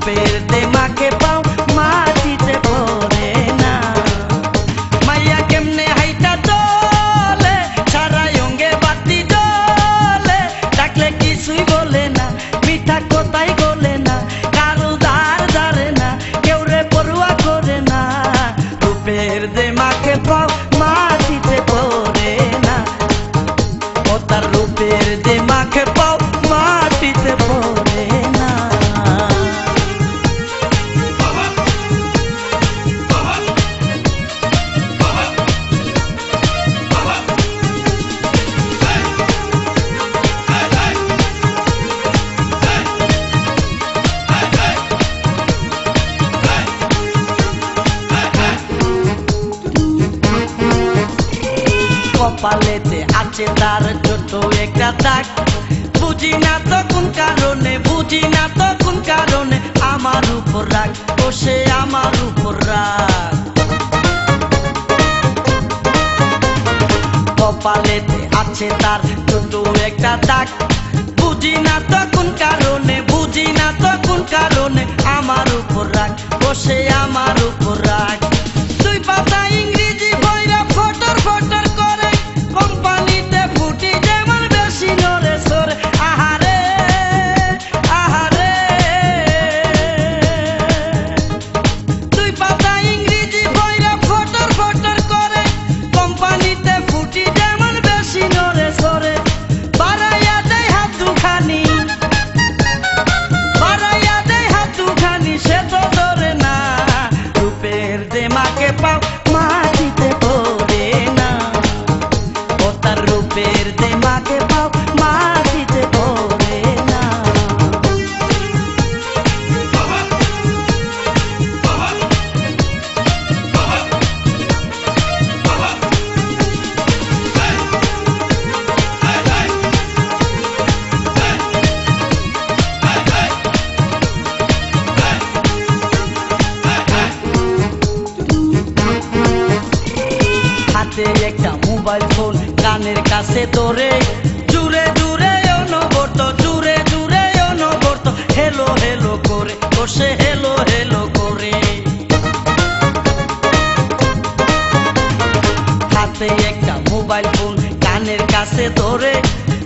রূপের দেমাকে পাও মাটিতে পড়ে না। মাইয়া কেমনে হাইটা চলে সারা অঙ্গে বাতি জ্বলে, ডাকলে কিছুই বলে না, মিঠা কোথায় গলে না, কারো ধার ধারে না, কেউ রে পড়ুয়া করে না। রূপের দেমাকে পাও মাটিতে পড়ে না, ও তার রূপের দেমাকে পাও মাটিতে পড়ে না। কপালেতে আছে তার ছোট একটা দাগ, বুঝি না তো কোন কারণে, বুঝি না তো কোন কারণে আমার উপর রাগ, ও সে আমার উপর রাগ। কপালেতে আছে তার ছোট একটা দাগ, বুঝি না তো কোন কারণে, বুঝি না তো কোন কারণে আমার উপর রাগ, ও সে আমার উপর রাগ। দুই পাতা ইংরেজি বইরা ফটর ফটর করে, কোম্পানিতে ফুটি যেমন বেশি নড়ে সরে। আহারে আহারে, দুই পাতা ইংরেজি বইরা ফটর ফটর করে, কোম্পানিতে ফুটি যেমন বেশি নড়ে সরে। বাড়াইয়া দেয় হাত দুখানি, বাড়াইয়া দেয় হাত দুখানি, সে তো ধরে না। রূপের দেমাকে পাও মাটিতে পড়ে না, ও তার রূপের দেমাকে পাও মাটিতে পড়ে না। হাতে একটা মোবাইল ফোন কানের কাছে ধরে, জুড়ে জুড়ে অনবরত, জুড়ে জুড়ে অনবরত হেলো হেলো করে, বসে হেলো হেলো করে। হাতে একটা মোবাইল ফোন কানের কাছে ধরে,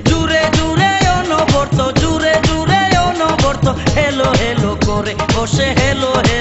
জুড়ে জুড়ে অনবরত, জুড়ে জুড়ে অনবরত হেলো হেলো করে, বসে হেলো হেলো